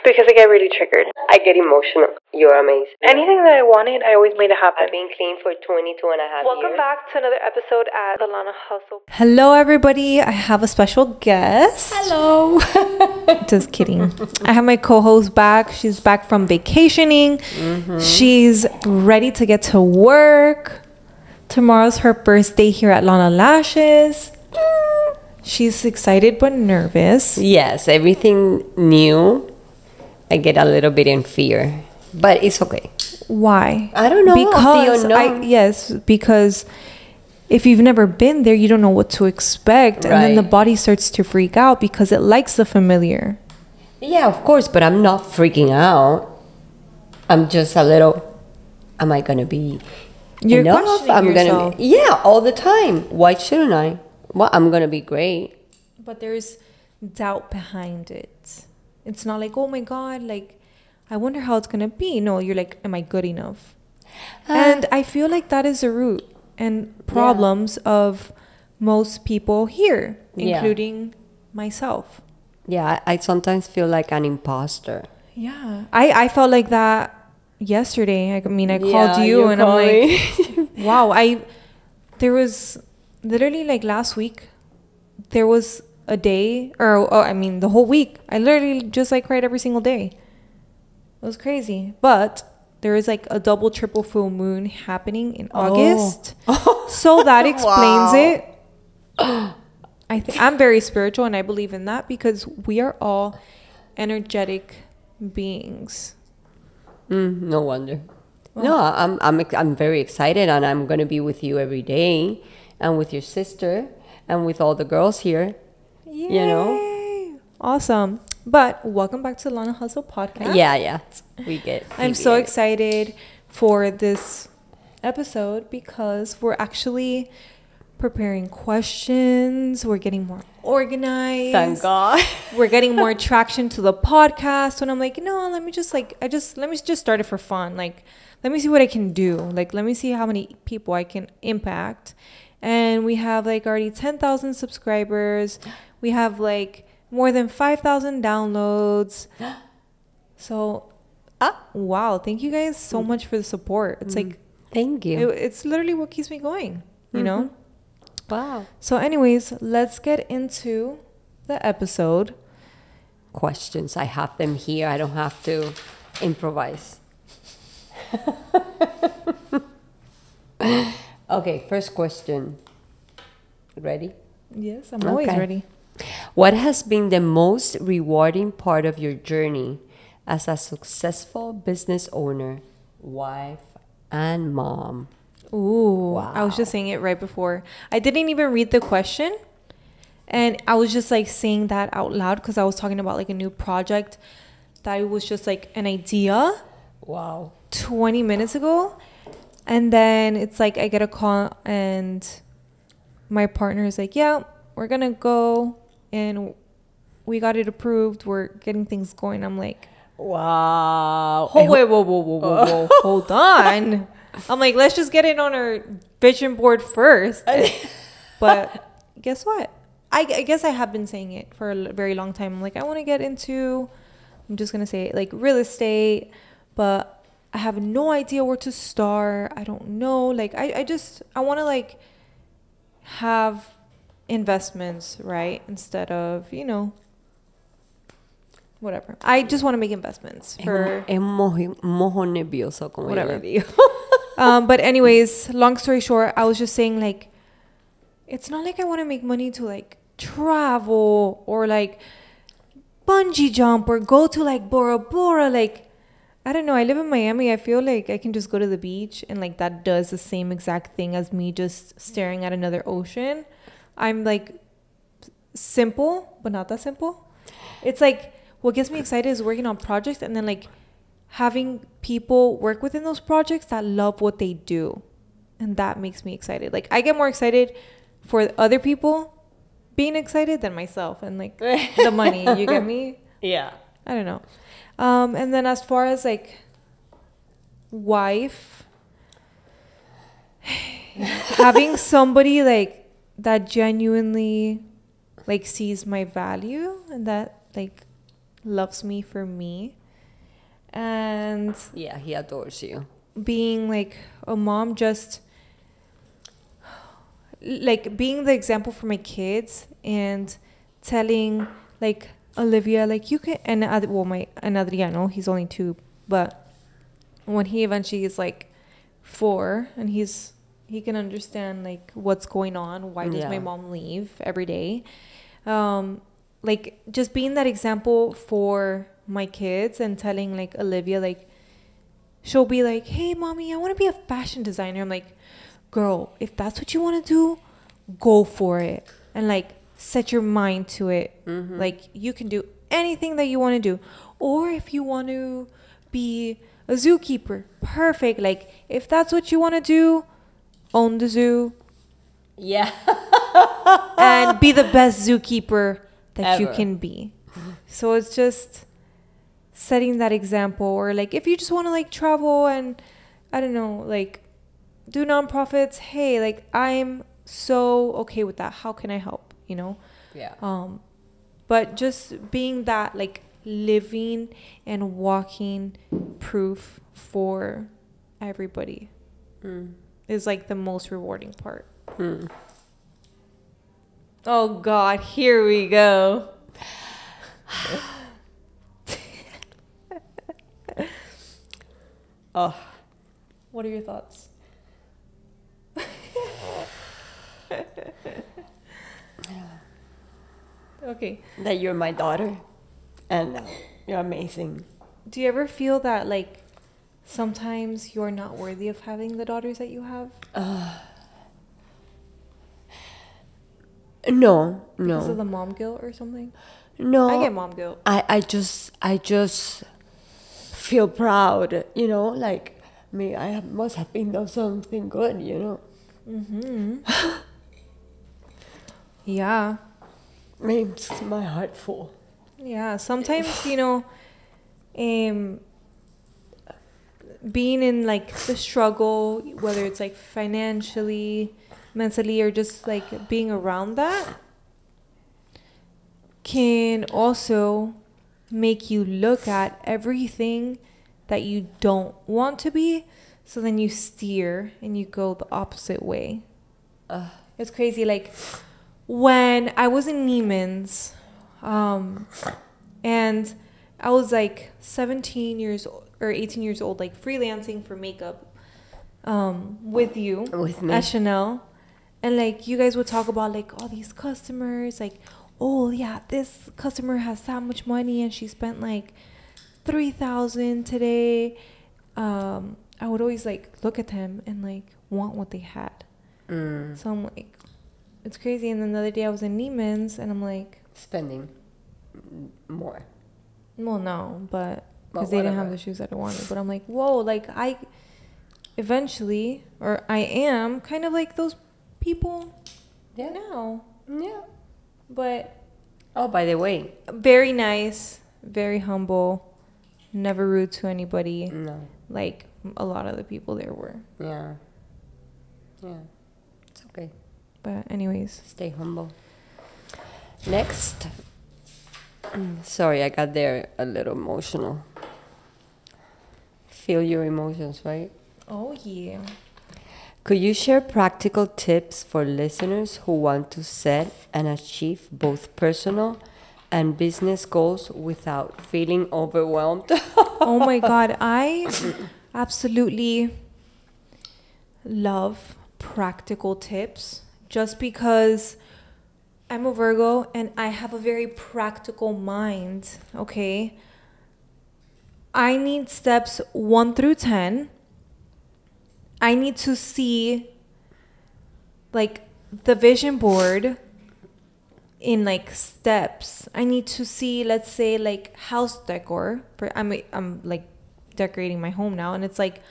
Because I get really triggered. I get emotional. You're amazing. Anything that I wanted, I always made it happen. I've been clean for 22 and a half years. Welcome back to another episode at the Lana Hustle. Hello, everybody. I have a special guest. Hello. Just kidding. I have my co-host back. She's back from vacationing. She's ready to get to work. Tomorrow's her first day here at Lana Lashes. She's excited but nervous. Yes, everything new. I get a little bit in fear, but it's okay. Why? I don't know. Because if you've never been there, you don't know what to expect. Right. And then the body starts to freak out because it likes the familiar. Yeah, of course, but I'm not freaking out. I'm just a little, am I going to be You're enough? questioning yourself. Yeah, all the time. Why shouldn't I? Well, I'm going to be great. But there's doubt behind it. It's not like, oh my God, like, I wonder how it's going to be. No, you're like, am I good enough? And I feel like that is the root and problems of most people here, including myself. Yeah, I sometimes feel like an imposter. Yeah. I felt like that yesterday. I mean, I called you and I'm like, wow. There was literally like last week, there was a day the whole week. I literally just like cried every single day. It was crazy. But there is like a double, triple full moon happening in August. So that explains it. I'm very spiritual and I believe in that because we are all energetic beings. No wonder. No, I'm very excited and I'm going to be with you every day and with your sister and with all the girls here. Yay. You know? Awesome. But welcome back to Lana Hustle podcast. Yeah. We get I'm so excited for this episode because we're actually preparing questions. We're getting more organized. Thank God. We're getting more traction to the podcast. And I'm like, no, let me just start it for fun. Like, let me see what I can do. Like, let me see how many people I can impact. And we have like already 10,000 subscribers. We have like more than 5,000 downloads. So, wow. Thank you guys so much for the support. It's like, thank you. It's literally what keeps me going, you know? Wow. So anyways, let's get into the episode. Questions. I have them here. I don't have to improvise. Okay, first question. Ready? Yes, I'm always ready. What has been the most rewarding part of your journey as a successful business owner, wife, and mom? Ooh, wow. I was just saying it right before. I didn't even read the question. And I was just like saying that out loud because I was talking about like a new project that was just like an idea. Wow. 20 minutes ago. And then it's like I get a call and my partner is like, yeah, we're going to go and we got it approved. We're getting things going. I'm like, wow. Whoa. Hold on. I'm like, let's just get it on our vision board first. But guess what? I guess I have been saying it for a very long time. I'm like, I want to get into, I'm just going to say it, like real estate, but I have no idea where to start. I don't know. Like, I want to like have investments, right? Instead of, whatever. I just want to make investments for mojo nervioso, como whatever. yo le digo. But anyways, long story short, I was just saying like, it's not like I want to make money to like travel or like bungee jump or go to like Bora Bora. Like, I don't know. I live in Miami. I feel like I can just go to the beach and like that does the same exact thing as me just staring at another ocean. I'm like simple, but not that simple. It's like what gets me excited is working on projects and then like having people work within those projects that love what they do. And that makes me excited. Like I get more excited for other people being excited than myself and like the money. You get me? Yeah. I don't know. And then as far as like wife, having somebody like that genuinely like sees my value and that like loves me for me. And Yeah, he adores you. being like a mom, just like being the example for my kids and telling like Olivia, like you can, and Adriano, he's only 2, but when he eventually is like 4 and he can understand like what's going on, why does my mom leave every day, like just being that example for my kids and telling like Olivia, like she'll be like, hey mommy, I want to be a fashion designer. I'm like, girl, if that's what you want to do, go for it and like set your mind to it. Like you can do anything that you want to do. Or if you want to be a zookeeper, perfect. Like if that's what you want to do, own the zoo. Yeah. And be the best zookeeper that you Ever. can be. So it's just setting that example. Or like if you just want to like travel and I don't know, like do nonprofits, hey, like I'm so okay with that. How can I help? You know? Yeah. But just being that like living and walking proof for everybody is like the most rewarding part. Oh God, here we go. Oh, What are your thoughts? Okay. that you're my daughter, and you're amazing. Do you ever feel that like sometimes you're not worthy of having the daughters that you have? No, Because of no, the mom guilt or something? no. I get mom guilt. I just feel proud, you know, like me. Must have been done something good, you know. Yeah. Makes my heart full. Yeah. Sometimes, you know, being in like the struggle, whether it's like financially, mentally, or just like being around that, can also make you look at everything that you don't want to be. So then you steer and you go the opposite way. It's crazy. Like when I was in Neiman's, and I was like 17 years or 18 years old, like freelancing for makeup, with you, With me. at Chanel. And like you guys would talk about like all these customers, like, oh yeah, this customer has that much money and she spent like 3,000 today. I would always like look at them and like want what they had. So I'm like, it's crazy. And then the other day I was in Neiman's and I'm like, Spending more. well, no, but Well, because they didn't have whatever. the shoes that I wanted. But I'm like, whoa, like I eventually, or I am kind of like those people Yeah. now. Yeah. But Oh, by the way, very nice, very humble, never rude to anybody. no. Like a lot of the people there were. Yeah. Yeah. It's okay. But anyways, Stay humble. Next. Sorry, I got there a little emotional. Feel your emotions, right? oh yeah. Could you share practical tips for listeners who want to set and achieve both personal and business goals without feeling overwhelmed? Oh my God, I absolutely love practical tips just because I'm a Virgo and I have a very practical mind, okay? I need steps 1 through 10. I need to see like the vision board in like steps. I need to see, let's say, like house decor. I'm like decorating my home now, and it's like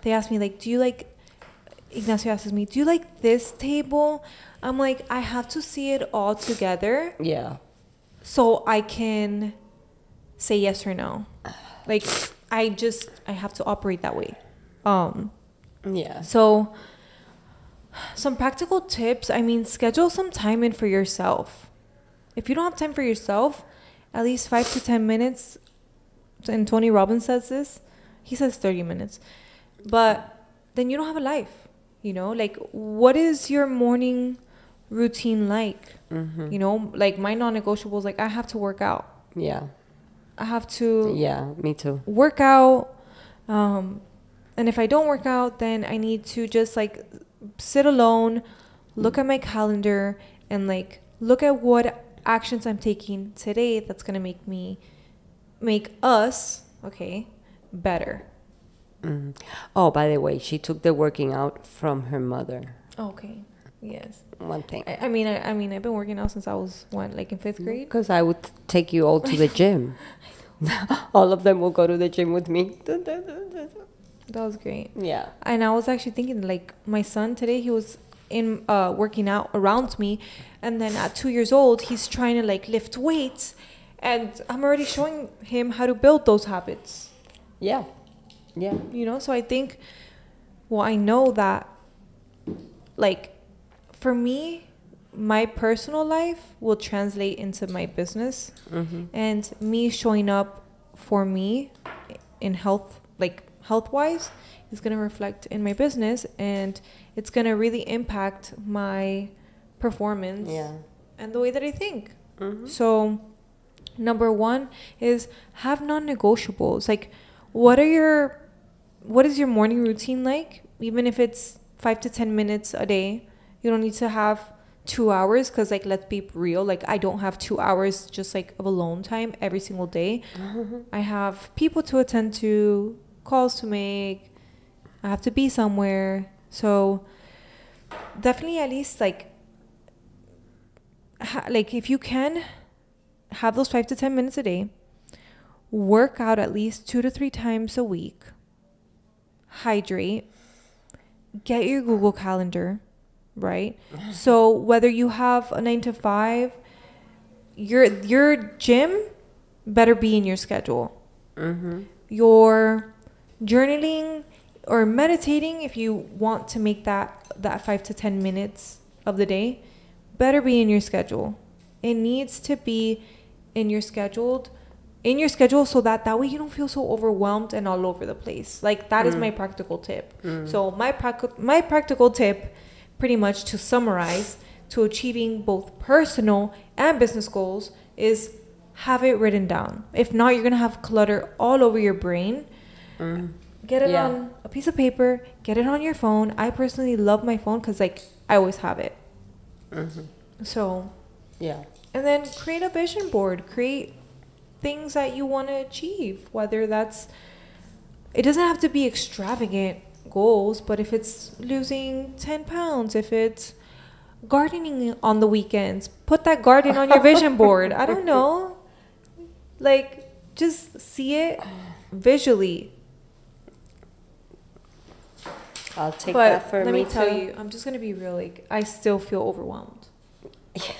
they ask me like, do you like, Ignacio asks me, do you like this table? I'm like, I have to see it all together Yeah. so I can say yes or no. Like I have to operate that way. Yeah. So some practical tips, I mean, schedule some time in for yourself. If you don't have time for yourself, at least 5 to 10 minutes, and Tony Robbins says this, he says 30 minutes, but then you don't have a life, you know? Like, what is your morning routine like? You know, like my non-negotiables, like I have to work out. Yeah. I have to Me too. work out. And if I don't work out, then I need to just like sit alone, look at my calendar, and like look at what actions I'm taking today that's going to make us, okay, better. Oh, by the way, she took the working out from her mother. Okay. Yes. One thing. I mean, I've been working out since I was like in 5th grade. Because I would take you all to the gym. All of them will go to the gym with me. That was great. Yeah. And I was actually thinking, like, my son today, he was in working out around me, and then at 2 years old, he's trying to like lift weights, and I'm already showing him how to build those habits. Yeah. Yeah. You know, so I think, well, I know that, like, for me, my personal life will translate into my business, and me showing up for me in health, like health-wise, is going to reflect in my business, and it's going to really impact my performance and the way that I think. So number one is have non-negotiables. Like, what is your morning routine like? Even if it's 5 to 10 minutes a day, you don't need to have 2 hours, because like, let's be real, like I don't have 2 hours just like of alone time every single day. I have people to attend to, calls to make, I have to be somewhere. So definitely at least like like if you can have those 5 to 10 minutes a day, work out at least 2 to 3 times a week, hydrate, get your Google Calendar, right? So whether you have a 9 to 5, your gym better be in your schedule. Your journaling or meditating, if you want to make that 5 to 10 minutes of the day, better be in your schedule. It needs to be in your schedule, so that way you don't feel so overwhelmed and all over the place. Like, that is my practical tip. So my practical tip, pretty much to summarize, to achieving both personal and business goals, is have it written down. If not, you're gonna have clutter all over your brain. Get it on a piece of paper, get it on your phone. I personally love my phone because like I always have it. So and then create a vision board, create things that you want to achieve, whether that's, it doesn't have to be extravagant goals, but if it's losing 10 pounds, if it's gardening on the weekends, put that garden on your vision board. I don't know, like, just see it visually. I'll take that for me too. Let me tell you, I'm just gonna be real, like, I still feel overwhelmed.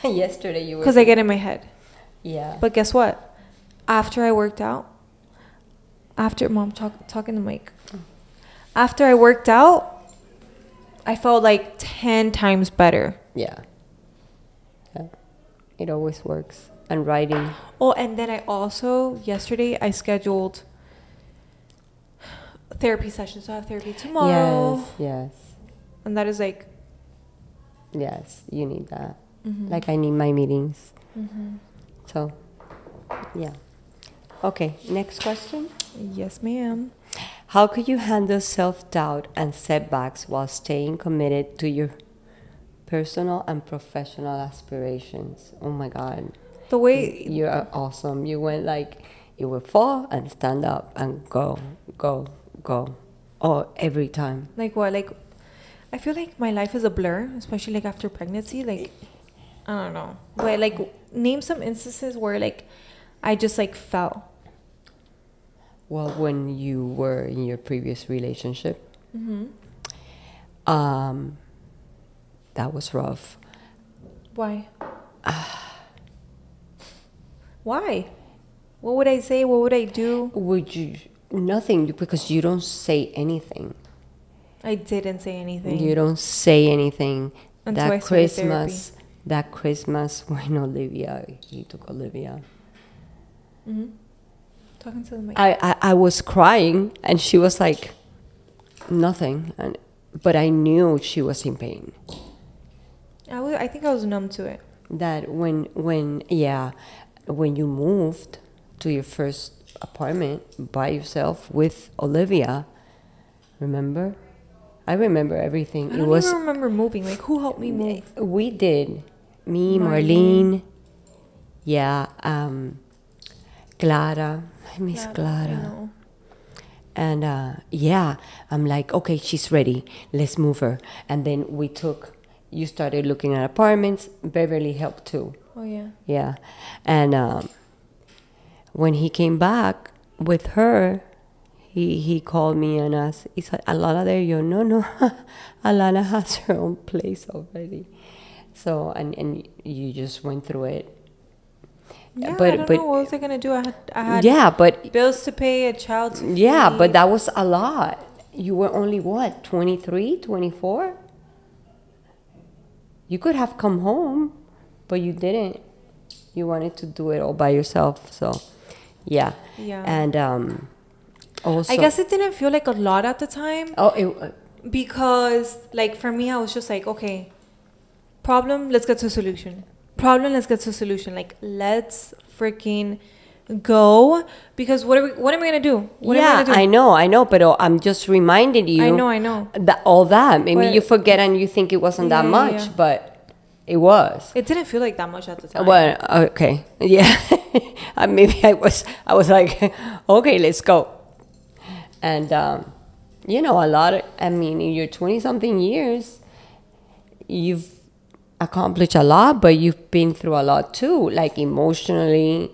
Yesterday you were, because I get in my head. But guess what? After I worked out, mom talking to Mike. After I worked out, I felt like 10 times better. Yeah. It always works. And writing. Oh, and then I also, yesterday, I scheduled therapy sessions. So I have therapy tomorrow. Yes. And that is like... Yes, you need that. Like, I need my meetings. So, yeah. Okay, next question. Yes, ma'am. How could you handle self-doubt and setbacks while staying committed to your personal and professional aspirations? Oh my God. The way... You are awesome. You went like, you will fall and stand up and go. Oh, every time. Like what? Like, I feel like my life is a blur, especially like after pregnancy. Like, I don't know. But like, name some instances where like, I just like fell. Well, when you were in your previous relationship, that was rough. Why? Why? What would I say? What would I do? Nothing, because you don't say anything. I didn't say anything. You don't say anything. Until I started therapy. That Christmas when he took Olivia, Talking to the mic. I was crying, and she was like, nothing. But I knew she was in pain. I think I was numb to it. That when you moved to your first apartment by yourself with Olivia, remember? I remember everything. I don't even remember moving. Like, who helped me move? We did. Me, Marlene. Yeah. Clara. I miss Clara. And I'm like, okay, she's ready. Let's move her. And then you started looking at apartments. Beverly helped too. Oh, yeah. Yeah. And when he came back with her, he called me and asked, is Alana there? No. Alana has her own place already. So, and you just went through it. Yeah, I don't know. What was I going to do? I had bills to pay, a child to feed. Yeah, but that was a lot. You were only, 23, 24? You could have come home, but you didn't. You wanted to do it all by yourself. So, yeah. Yeah. And also, I guess it didn't feel like a lot at the time. Because, like, for me, I was just like, okay, problem, let's get to a solution. Problem, let's get to a solution. Like, let's freaking go. Because what am I going to do? What am I gonna do? I know, but I'm just reminding you. I know. That. Maybe you forget and you think it wasn't that much, but it was. It didn't feel like that much at the time. Well, okay. Yeah. Maybe I was like, okay, let's go. And, in your 20-something years, you've accomplished a lot, but you've been through a lot too, like emotionally.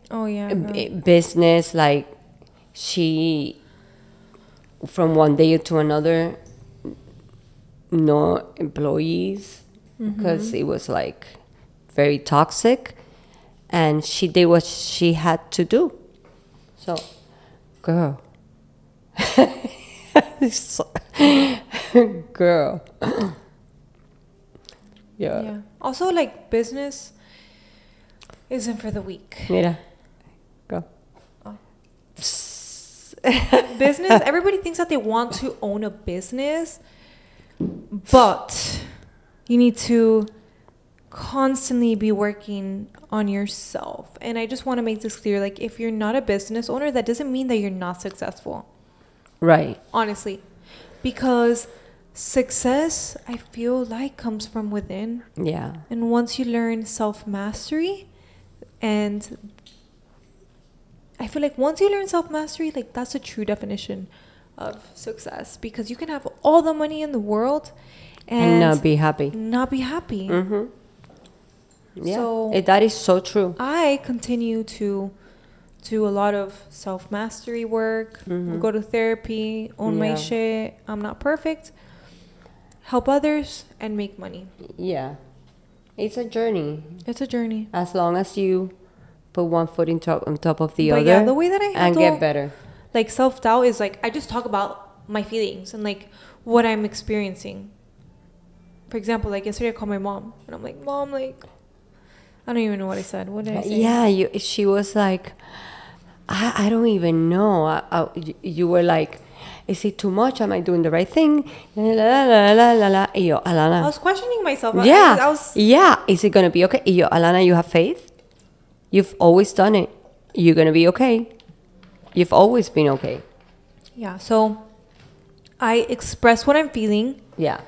Oh, yeah. Business, like she, from one day to another, no employees, because it was like very toxic, and she did what she had to do. So, girl. Girl. Yeah. Also, like, business isn't for the weak. Mira. Go. Business, everybody thinks that they want to own a business, but you need to constantly be working on yourself. And I just want to make this clear, like, if you're not a business owner, that doesn't mean that you're not successful. Right. Honestly. Because success, I feel like, comes from within. Yeah. And once you learn self-mastery, and I feel like once you learn self-mastery, like, that's a true definition of success. Because you can have all the money in the world and not be happy. Mm-hmm. Yeah. So that is so true. I continue to do a lot of self-mastery work, go to therapy, own my shit. I'm not perfect. Help others and make money. Yeah. It's a journey. It's a journey. As long as you put one foot on top of the other. Yeah, the way that I handle, and get better. Like, self-doubt is like, I just talk about my feelings and like what I'm experiencing. For example, like yesterday I called my mom and I'm like, Mom, like, I don't even know what I said. What did I say? Yeah, she was like, I don't even know. You were like, is it too much? Am I doing the right thing? La, la, la, la, la, la. Yo, Alana. I was questioning myself. Yeah. Yeah. Is it going to be okay? Yo, Alana, you have faith? You've always done it. You're going to be okay. You've always been okay. Yeah. So I express what I'm feeling. Yeah.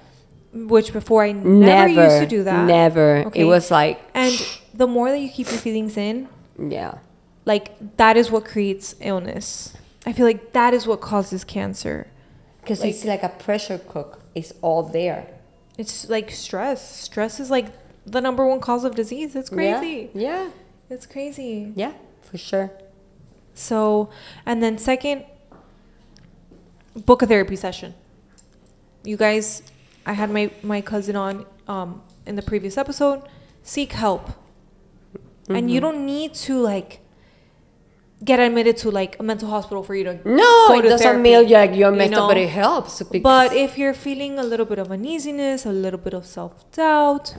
Which before I never used to do that. Never. Okay. It was like... And the more that you keep your feelings in... Yeah. Like, that is what creates illness. I feel like that is what causes cancer. Because it's like a pressure cook. It's all there. It's like stress. Stress is like the #1 cause of disease. It's crazy. Yeah. It's crazy. Yeah, for sure. So, and then second, book a therapy session. You guys, I had my cousin on in the previous episode. Seek help. And you don't need to like get admitted to like a mental hospital for you to go to doesn't mean like you're messed up, but it helps. But if you're feeling a little bit of uneasiness, a little bit of self-doubt,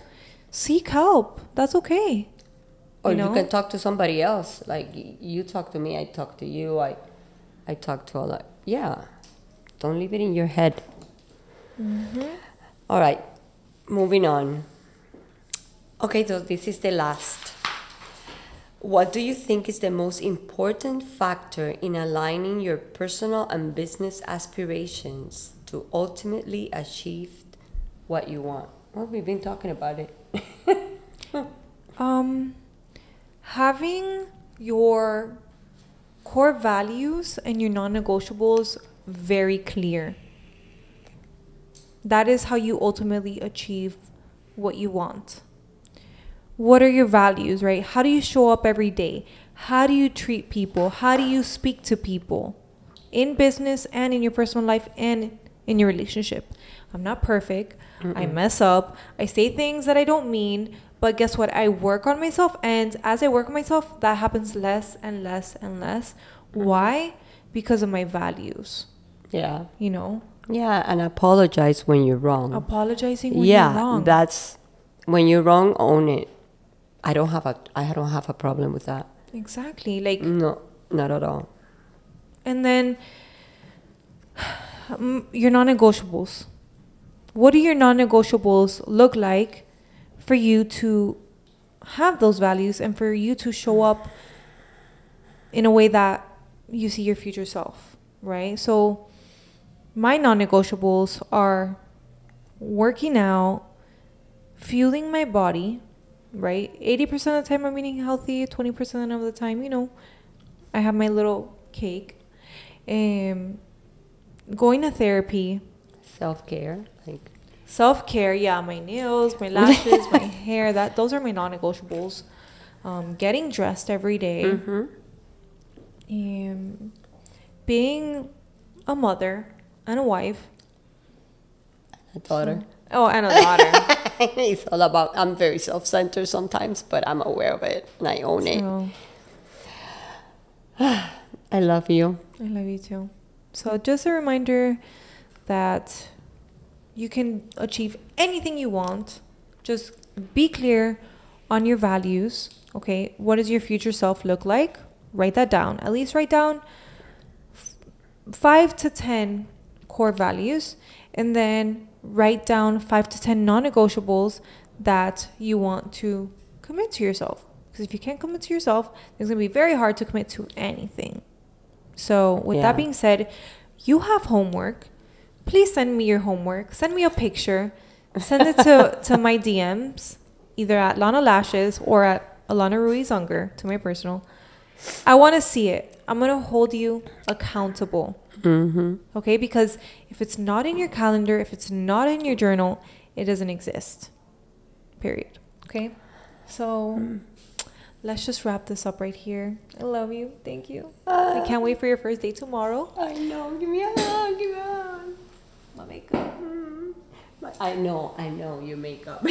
seek help. That's okay. Or you can talk to somebody else. Like you talk to me, I talk to you, I talk to a lot. Yeah. Don't leave it in your head. All right. Moving on. Okay, so this is the last. What do you think is the most important factor in aligning your personal and business aspirations to ultimately achieve what you want? Well, we've been talking about it. Having your core values and your non-negotiables very clear. That is how you ultimately achieve what you want. What are your values, right? How do you show up every day? How do you treat people? How do you speak to people in business and in your personal life and in your relationship? I'm not perfect. I mess up. I say things that I don't mean. But guess what? I work on myself. And as I work on myself, that happens less and less and less. Why? Because of my values. Yeah. You know? Yeah, and apologize when you're wrong. Apologizing when you're wrong. Yeah, that's when you're wrong, own it. I don't have a problem with that. Exactly. Like no, not at all. And then your non-negotiables. What do your non-negotiables look like for you to have those values and for you to show up in a way that you see your future self, right? So my non-negotiables are working out, fueling my body, right? 80% of the time I'm eating healthy, 20% of the time, you know, I have my little cake. Going to therapy. Self-care, like self-care, yeah, my nails, my lashes, my hair, those are my non-negotiables. Getting dressed every day. Being a mother and a wife. A daughter. And a daughter. It's all about, I'm very self-centered sometimes, but I'm aware of it and I own it. I love you. I love you too. So just a reminder that you can achieve anything you want. Just be clear on your values. Okay, what does your future self look like? Write that down. At least write down 5 to 10 core values, and then write down 5 to 10 non-negotiables that you want to commit to yourself. Because if you can't commit to yourself, it's going to be very hard to commit to anything. So with that being said, you have homework. Please send me your homework. Send me a picture. Send it to my DMs, either at Lana Lashes or at Alana Ruiz Unger, to my personal. I want to see it. I'm going to hold you accountable. Okay? Because if it's not in your calendar, if it's not in your journal, it doesn't exist. Period. Okay? So let's just wrap this up right here. I love you. Thank you. I can't wait for your first day tomorrow. I know. Give me a hug. Give me a hug. My makeup. I know your makeup.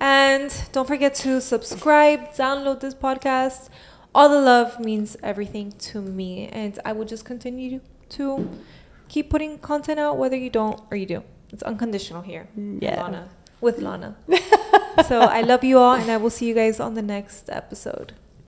And don't forget to subscribe, download this podcast. All the love means everything to me. And I will just continue to keep putting content out, whether you don't or you do. It's unconditional here. Yeah. With Lana. So I love you all, and I will see you guys on the next episode.